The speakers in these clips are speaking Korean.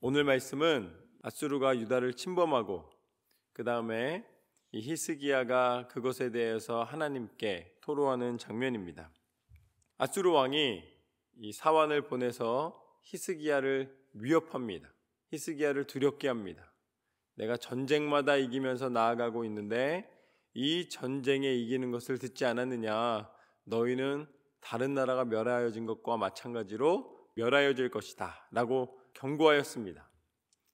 오늘 말씀은 앗수르가 유다를 침범하고 그 다음에 이 히스기야가 그것에 대해서 하나님께 토로하는 장면입니다. 앗수르 왕이 이 사환을 보내서 히스기야를 위협합니다. 히스기야를 두렵게 합니다. 내가 전쟁마다 이기면서 나아가고 있는데 이 전쟁에 이기는 것을 듣지 않았느냐? 너희는 다른 나라가 멸하여진 것과 마찬가지로 멸하여질 것이다 라고 경고하였습니다.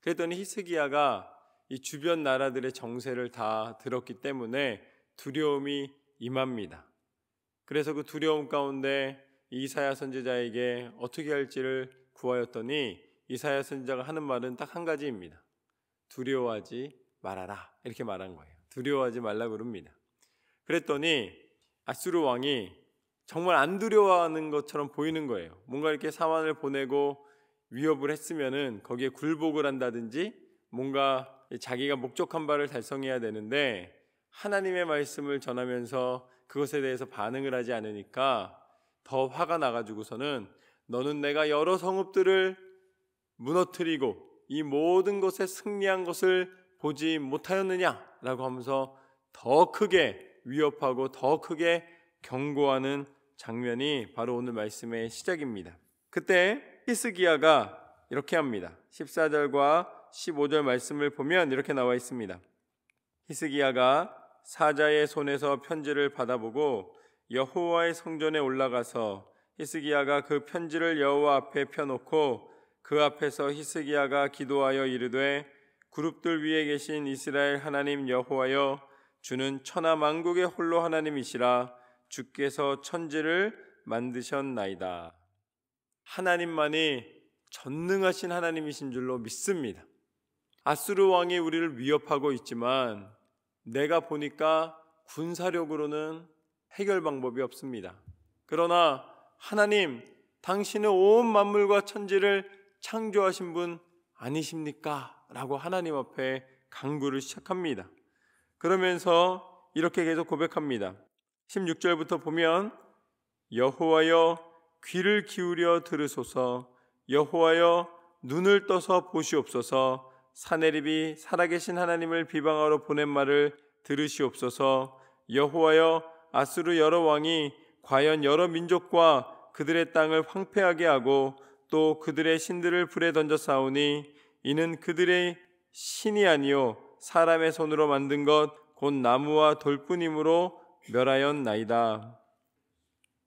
그랬더니 히스기야가 이 주변 나라들의 정세를 다 들었기 때문에 두려움이 임합니다. 그래서 그 두려움 가운데 이사야 선지자에게 어떻게 할지를 구하였더니 이사야 선지자가 하는 말은 딱 한 가지입니다. 두려워하지 말아라, 이렇게 말한 거예요. 두려워하지 말라고 그럽니다. 그랬더니 앗수르 왕이 정말 안 두려워하는 것처럼 보이는 거예요. 뭔가 이렇게 사환을 보내고 위협을 했으면은 거기에 굴복을 한다든지 뭔가 자기가 목적한 바를 달성해야 되는데 하나님의 말씀을 전하면서 그것에 대해서 반응을 하지 않으니까 더 화가 나가지고서는 너는 내가 여러 성읍들을 무너뜨리고 이 모든 것에 승리한 것을 보지 못하였느냐라고 하면서 더 크게 위협하고 더 크게 경고하는 장면이 바로 오늘 말씀의 시작입니다. 그때 히스기야가 이렇게 합니다. 14절과 15절 말씀을 보면 이렇게 나와 있습니다. 히스기야가 사자의 손에서 편지를 받아보고 여호와의 성전에 올라가서 히스기야가 그 편지를 여호와 앞에 펴놓고 그 앞에서 히스기야가 기도하여 이르되 그룹들 위에 계신 이스라엘 하나님 여호와여, 주는 천하 만국의 홀로 하나님이시라. 주께서 천지를 만드셨나이다. 하나님만이 전능하신 하나님이신 줄로 믿습니다. 앗수르 왕이 우리를 위협하고 있지만 내가 보니까 군사력으로는 해결 방법이 없습니다. 그러나 하나님, 당신은 온 만물과 천지를 창조하신 분 아니십니까? 라고 하나님 앞에 간구를 시작합니다. 그러면서 이렇게 계속 고백합니다. 16절부터 보면 여호와여, 귀를 기울여 들으소서. 여호와여, 눈을 떠서 보시옵소서. 사내립이 살아계신 하나님을 비방하러 보낸 말을 들으시옵소서. 여호와여, 앗수르 여러 왕이 과연 여러 민족과 그들의 땅을 황폐하게 하고 또 그들의 신들을 불에 던져 싸우니 이는 그들의 신이 아니요 사람의 손으로 만든 것 곧 나무와 돌뿐이므로 멸하였나이다.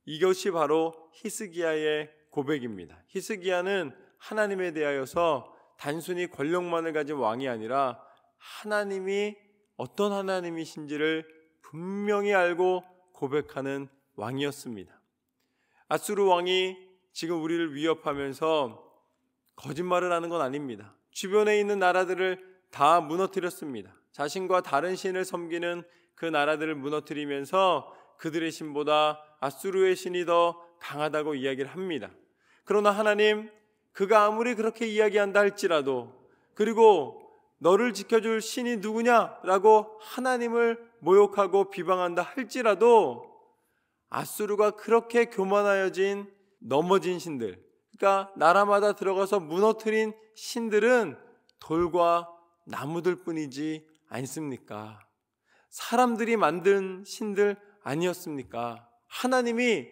이것이 바로 히스기야의 고백입니다. 히스기야는 하나님에 대하여서 단순히 권력만을 가진 왕이 아니라 하나님이 어떤 하나님이신지를 분명히 알고 고백하는 왕이었습니다. 앗수르 왕이 지금 우리를 위협하면서 거짓말을 하는 건 아닙니다. 주변에 있는 나라들을 다 무너뜨렸습니다. 자신과 다른 신을 섬기는 그 나라들을 무너뜨리면서 그들의 신보다 앗수르의 신이 더 강하다고 이야기를 합니다. 그러나 하나님, 그가 아무리 그렇게 이야기한다 할지라도, 그리고 너를 지켜줄 신이 누구냐라고 하나님을 모욕하고 비방한다 할지라도 앗수르가 그렇게 교만하여진 넘어진 신들, 그러니까 나라마다 들어가서 무너뜨린 신들은 돌과 나무들 뿐이지 않습니까? 사람들이 만든 신들 아니었습니까? 하나님이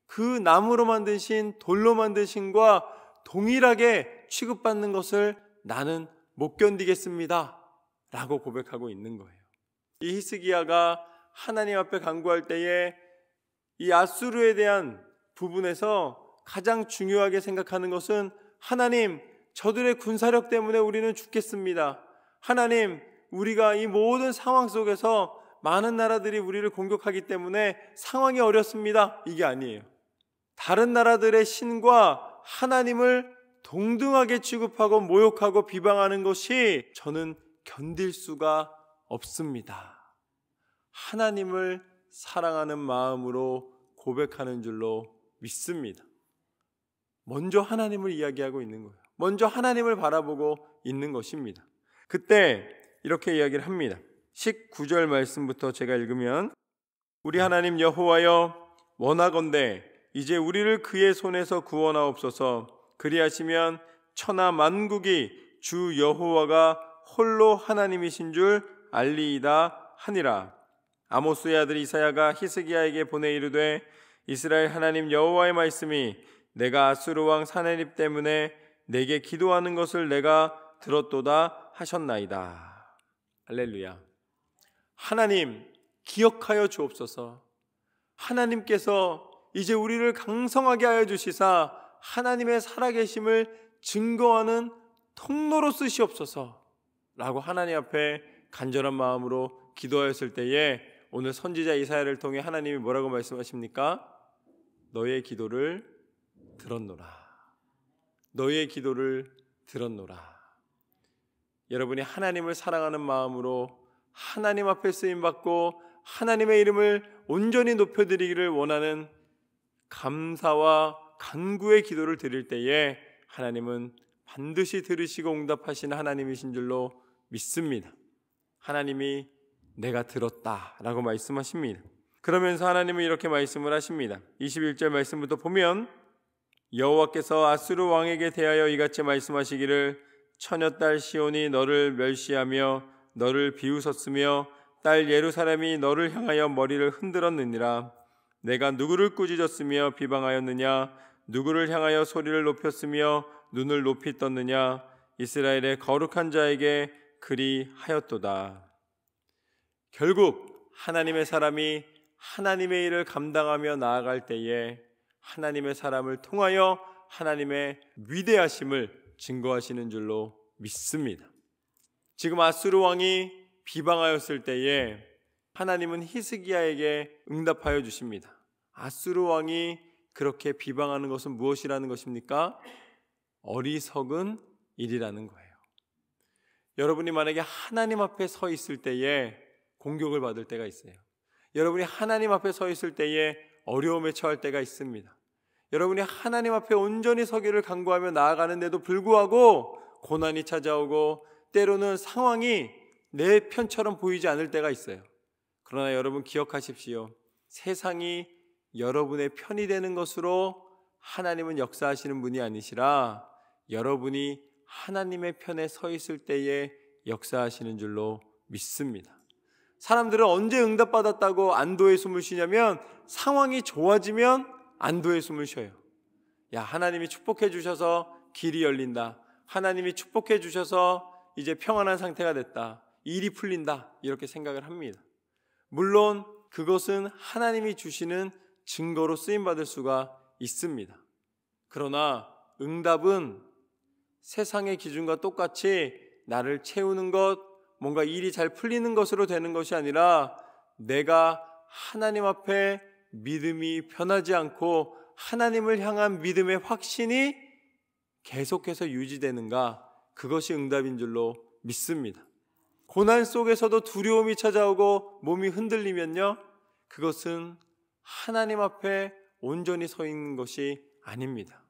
그 나무로 만든 신, 돌로 만든 신과 동일하게 취급받는 것을 나는 못 견디겠습니다 라고 고백하고 있는 거예요. 이 히스기야가 하나님 앞에 간구할 때에 이 앗수르에 대한 부분에서 가장 중요하게 생각하는 것은 하나님, 저들의 군사력 때문에 우리는 죽겠습니다. 하나님, 우리가 이 모든 상황 속에서 많은 나라들이 우리를 공격하기 때문에 상황이 어렵습니다. 이게 아니에요. 다른 나라들의 신과 하나님을 동등하게 취급하고 모욕하고 비방하는 것이 저는 견딜 수가 없습니다. 하나님을 사랑하는 마음으로 고백하는 줄로 믿습니다. 먼저 하나님을 이야기하고 있는 거예요. 먼저 하나님을 바라보고 있는 것입니다. 그때 이렇게 이야기를 합니다. 19절 말씀부터 제가 읽으면 우리 하나님 여호와여, 원하건대 이제 우리를 그의 손에서 구원하옵소서. 그리하시면 천하 만국이 주 여호와가 홀로 하나님이신 줄 알리이다 하니라. 아모스의 아들 이사야가 히스기야에게 보내 이르되 이스라엘 하나님 여호와의 말씀이 내가 아수르 왕 사네립 때문에 내게 기도하는 것을 내가 들었도다 하셨나이다. 할렐루야. 하나님 기억하여 주옵소서. 하나님께서 이제 우리를 강성하게 하여 주시사 하나님의 살아계심을 증거하는 통로로 쓰시옵소서 라고 하나님 앞에 간절한 마음으로 기도하였을 때에 오늘 선지자 이사야를 통해 하나님이 뭐라고 말씀하십니까? 너의 기도를 들었노라. 너의 기도를 들었노라. 여러분이 하나님을 사랑하는 마음으로 하나님 앞에 쓰임받고 하나님의 이름을 온전히 높여드리기를 원하는 감사와 간구의 기도를 드릴 때에 하나님은 반드시 들으시고 응답하시는 하나님이신 줄로 믿습니다. 하나님이 내가 들었다라고 말씀하십니다. 그러면서 하나님은 이렇게 말씀을 하십니다. 21절 말씀부터 보면 여호와께서 아수르 왕에게 대하여 이같이 말씀하시기를 처녀딸 시온이 너를 멸시하며 너를 비웃었으며 딸 예루살렘이 너를 향하여 머리를 흔들었느니라. 내가 누구를 꾸짖었으며 비방하였느냐? 누구를 향하여 소리를 높였으며 눈을 높이 떴느냐? 이스라엘의 거룩한 자에게 그리 하였도다. 결국 하나님의 사람이 하나님의 일을 감당하며 나아갈 때에 하나님의 사람을 통하여 하나님의 위대하심을 증거하시는 줄로 믿습니다. 지금 아수르 왕이 비방하였을 때에 하나님은 히스기야에게 응답하여 주십니다. 아수르 왕이 그렇게 비방하는 것은 무엇이라는 것입니까? 어리석은 일이라는 거예요. 여러분이 만약에 하나님 앞에 서 있을 때에 공격을 받을 때가 있어요. 여러분이 하나님 앞에 서 있을 때에 어려움에 처할 때가 있습니다. 여러분이 하나님 앞에 온전히 서기를 간구하며 나아가는데도 불구하고 고난이 찾아오고 때로는 상황이 내 편처럼 보이지 않을 때가 있어요. 그러나 여러분 기억하십시오. 세상이 여러분의 편이 되는 것으로 하나님은 역사하시는 분이 아니시라 여러분이 하나님의 편에 서 있을 때에 역사하시는 줄로 믿습니다. 사람들은 언제 응답받았다고 안도의 숨을 쉬냐면 상황이 좋아지면 안도의 숨을 쉬어요. 야, 하나님이 축복해 주셔서 길이 열린다. 하나님이 축복해 주셔서 이제 평안한 상태가 됐다. 일이 풀린다. 이렇게 생각을 합니다. 물론 그것은 하나님이 주시는 증거로 쓰임받을 수가 있습니다. 그러나 응답은 세상의 기준과 똑같이 나를 채우는 것, 뭔가 일이 잘 풀리는 것으로 되는 것이 아니라 내가 하나님 앞에 믿음이 변하지 않고 하나님을 향한 믿음의 확신이 계속해서 유지되는가, 그것이 응답인 줄로 믿습니다. 고난 속에서도 두려움이 찾아오고 몸이 흔들리면요, 그것은 하나님 앞에 온전히 서 있는 것이 아닙니다.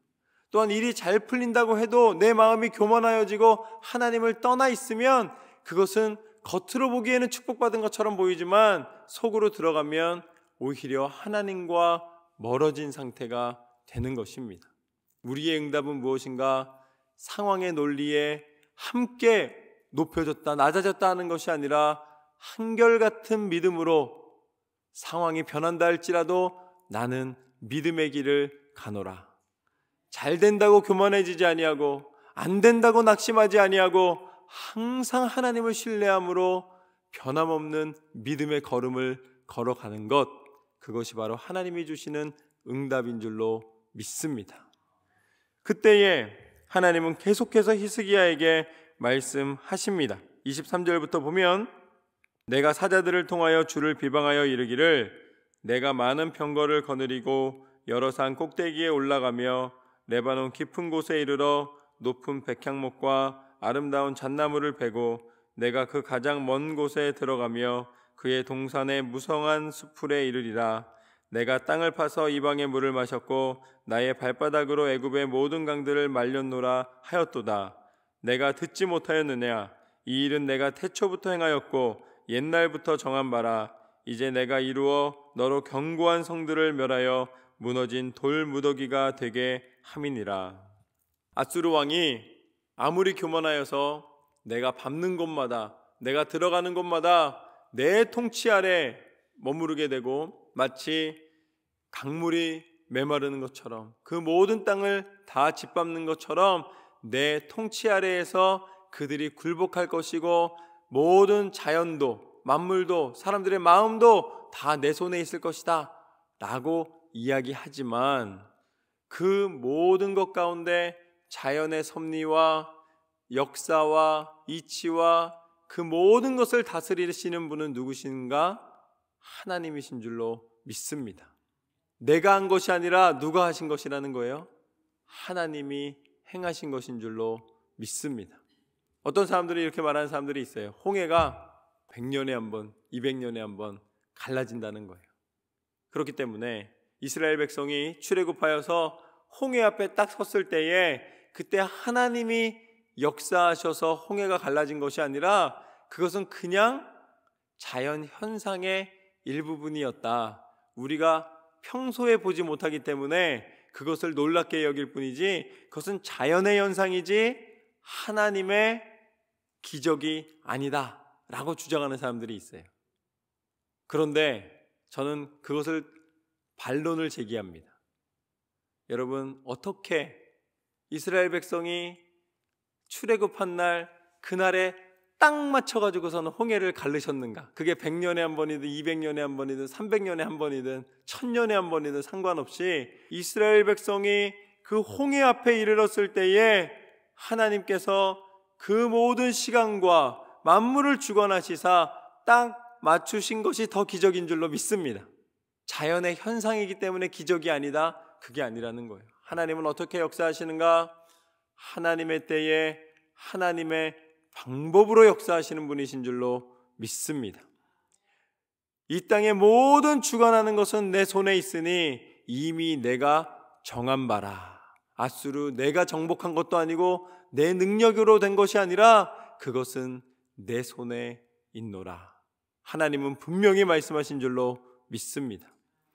또한 일이 잘 풀린다고 해도 내 마음이 교만하여지고 하나님을 떠나 있으면 그것은 겉으로 보기에는 축복받은 것처럼 보이지만 속으로 들어가면 오히려 하나님과 멀어진 상태가 되는 것입니다. 우리의 응답은 무엇인가? 상황의 논리에 함께 높여졌다, 낮아졌다 하는 것이 아니라 한결같은 믿음으로 상황이 변한다 할지라도 나는 믿음의 길을 가노라. 잘 된다고 교만해지지 아니하고 안 된다고 낙심하지 아니하고 항상 하나님을 신뢰함으로 변함없는 믿음의 걸음을 걸어가는 것, 그것이 바로 하나님이 주시는 응답인 줄로 믿습니다. 그때에 하나님은 계속해서 히스기야에게 말씀하십니다. 23절부터 보면 내가 사자들을 통하여 주를 비방하여 이르기를 내가 많은 병거를 거느리고 여러 산 꼭대기에 올라가며 레바논 깊은 곳에 이르러 높은 백향목과 아름다운 잣나무를 베고 내가 그 가장 먼 곳에 들어가며 그의 동산의 무성한 수풀에 이르리라. 내가 땅을 파서 이방의 물을 마셨고 나의 발바닥으로 애굽의 모든 강들을 말렸노라 하였도다. 내가 듣지 못하였느냐? 이 일은 내가 태초부터 행하였고 옛날부터 정한 바라. 이제 내가 이루어 너로 견고한 성들을 멸하여 무너진 돌 무더기가 되게 함이니라. 아수르 왕이 아무리 교만하여서 내가 밟는 곳마다, 내가 들어가는 곳마다 내 통치 아래 머무르게 되고 마치 강물이 메마르는 것처럼, 그 모든 땅을 다 짓밟는 것처럼 내 통치 아래에서 그들이 굴복할 것이고 모든 자연도, 만물도, 사람들의 마음도 다 내 손에 있을 것이다 라고 이야기하지만, 그 모든 것 가운데 자연의 섭리와 역사와 이치와 그 모든 것을 다스리시는 분은 누구신가? 하나님이신 줄로 믿습니다. 내가 한 것이 아니라 누가 하신 것이라는 거예요? 하나님이 행하신 것인 줄로 믿습니다. 어떤 사람들이 이렇게 말하는 사람들이 있어요. 홍해가 100년에 한 번, 200년에 한 번 갈라진다는 거예요. 그렇기 때문에 이스라엘 백성이 출애굽하여서 홍해 앞에 딱 섰을 때에 그때 하나님이 역사하셔서 홍해가 갈라진 것이 아니라 그것은 그냥 자연 현상의 일부분이었다. 우리가 평소에 보지 못하기 때문에 그것을 놀랍게 여길 뿐이지 그것은 자연의 현상이지 하나님의 기적이 아니다 라고 주장하는 사람들이 있어요. 그런데 저는 그것을 반론을 제기합니다. 여러분, 어떻게 이스라엘 백성이 출애굽한 날 그날에 딱 맞춰가지고서는 홍해를 갈르셨는가? 그게 100년에 한 번이든 200년에 한 번이든 300년에 한 번이든 1000년에 한 번이든 상관없이 이스라엘 백성이 그 홍해 앞에 이르렀을 때에 하나님께서 그 모든 시간과 만물을 주관하시사 딱 맞추신 것이 더 기적인 줄로 믿습니다. 자연의 현상이기 때문에 기적이 아니다, 그게 아니라는 거예요. 하나님은 어떻게 역사하시는가? 하나님의 때에 하나님의 방법으로 역사하시는 분이신 줄로 믿습니다. 이 땅의 모든 주관하는 것은 내 손에 있으니 이미 내가 정한 바라. 아수르, 내가 정복한 것도 아니고 내 능력으로 된 것이 아니라 그것은 내 손에 있노라. 하나님은 분명히 말씀하신 줄로 믿습니다.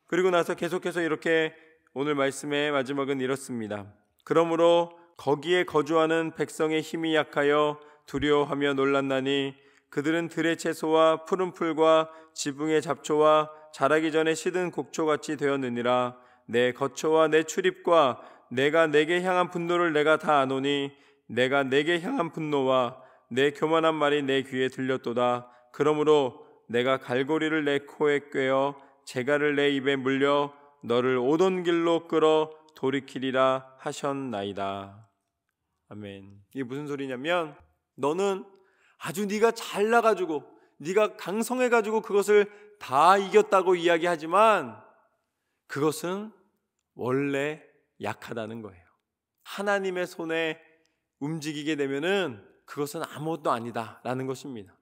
그리고 나서 계속해서 이렇게 오늘 말씀의 마지막은 이렇습니다. 그러므로 거기에 거주하는 백성의 힘이 약하여 두려워하며 놀랐나니 그들은 들의 채소와 푸른 풀과 지붕의 잡초와 자라기 전에 시든 곡초같이 되었느니라. 내 거처와 내 출입과 내가 내게 향한 분노를 내가 다 아노니 내가 내게 향한 분노와 내 교만한 말이 내 귀에 들렸도다. 그러므로 내가 갈고리를 내 코에 꿰어 재갈을 내 입에 물려 너를 오던 길로 끌어 돌이키리라 하셨나이다. 아멘. 이게 무슨 소리냐면, 너는 아주 네가 잘나가지고 네가 강성해가지고 그것을 다 이겼다고 이야기하지만 그것은 원래 약하다는 거예요. 하나님의 손에 움직이게 되면은 그것은 아무것도 아니다라는 것입니다.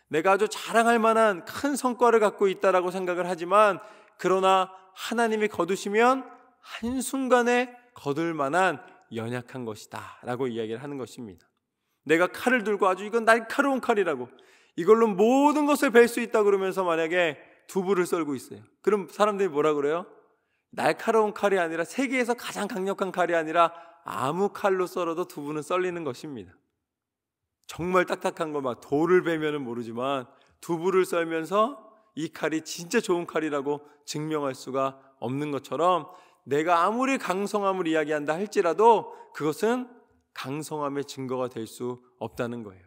내가 아주 자랑할 만한 큰 성과를 갖고 있다라고 생각을 하지만, 그러나 하나님이 거두시면 한순간에 거둘 만한 연약한 것이다 라고 이야기를 하는 것입니다. 내가 칼을 들고 아주 이건 날카로운 칼이라고, 이걸로 모든 것을 벨 수 있다 그러면서 만약에 두부를 썰고 있어요. 그럼 사람들이 뭐라 그래요? 날카로운 칼이 아니라, 세계에서 가장 강력한 칼이 아니라 아무 칼로 썰어도 두부는 썰리는 것입니다. 정말 딱딱한 거 막 돌을 베면은 모르지만 두부를 썰면서 이 칼이 진짜 좋은 칼이라고 증명할 수가 없는 것처럼, 내가 아무리 강성함을 이야기한다 할지라도 그것은 강성함의 증거가 될 수 없다는 거예요.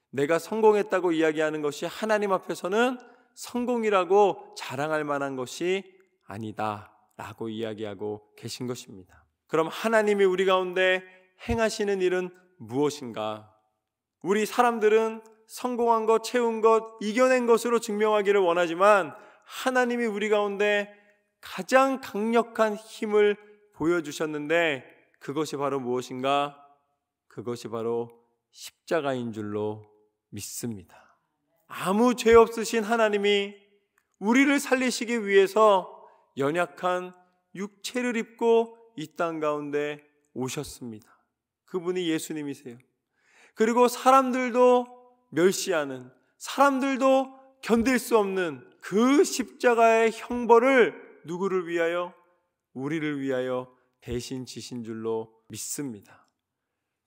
내가 성공했다고 이야기하는 것이 하나님 앞에서는 성공이라고 자랑할 만한 것이 아니다 라고 이야기하고 계신 것입니다. 그럼 하나님이 우리 가운데 행하시는 일은 무엇인가? 우리 사람들은 성공한 것, 채운 것, 이겨낸 것으로 증명하기를 원하지만 하나님이 우리 가운데 가장 강력한 힘을 보여주셨는데 그것이 바로 무엇인가? 그것이 바로 십자가인 줄로 믿습니다. 아무 죄 없으신 하나님이 우리를 살리시기 위해서 연약한 육체를 입고 이 땅 가운데 오셨습니다. 그분이 예수님이세요. 그리고 사람들도 멸시하는, 사람들도 견딜 수 없는 그 십자가의 형벌을 누구를 위하여? 우리를 위하여 대신 지신 줄로 믿습니다.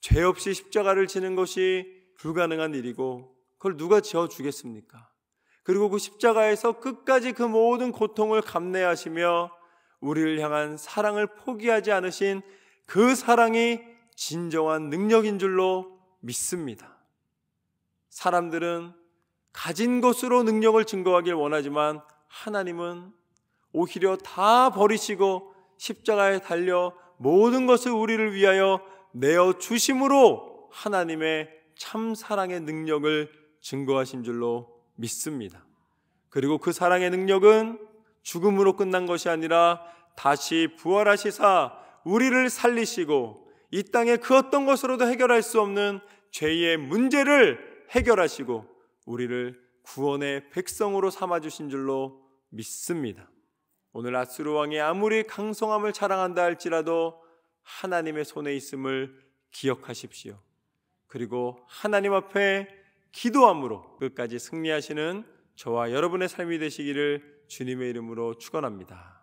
죄 없이 십자가를 지는 것이 불가능한 일이고 그걸 누가 지어주겠습니까? 그리고 그 십자가에서 끝까지 그 모든 고통을 감내하시며 우리를 향한 사랑을 포기하지 않으신 그 사랑이 진정한 능력인 줄로 믿습니다. 사람들은 가진 것으로 능력을 증거하길 원하지만 하나님은 오히려 다 버리시고 십자가에 달려 모든 것을 우리를 위하여 내어주심으로 하나님의 참 사랑의 능력을 증거하신 줄로 믿습니다. 그리고 그 사랑의 능력은 죽음으로 끝난 것이 아니라 다시 부활하시사 우리를 살리시고 이 땅에 그 어떤 것으로도 해결할 수 없는 죄의 문제를 해결하시고 우리를 구원의 백성으로 삼아주신 줄로 믿습니다. 오늘 아수르 왕이 아무리 강성함을 자랑한다 할지라도 하나님의 손에 있음을 기억하십시오. 그리고 하나님 앞에 기도함으로 끝까지 승리하시는 저와 여러분의 삶이 되시기를 주님의 이름으로 축원합니다.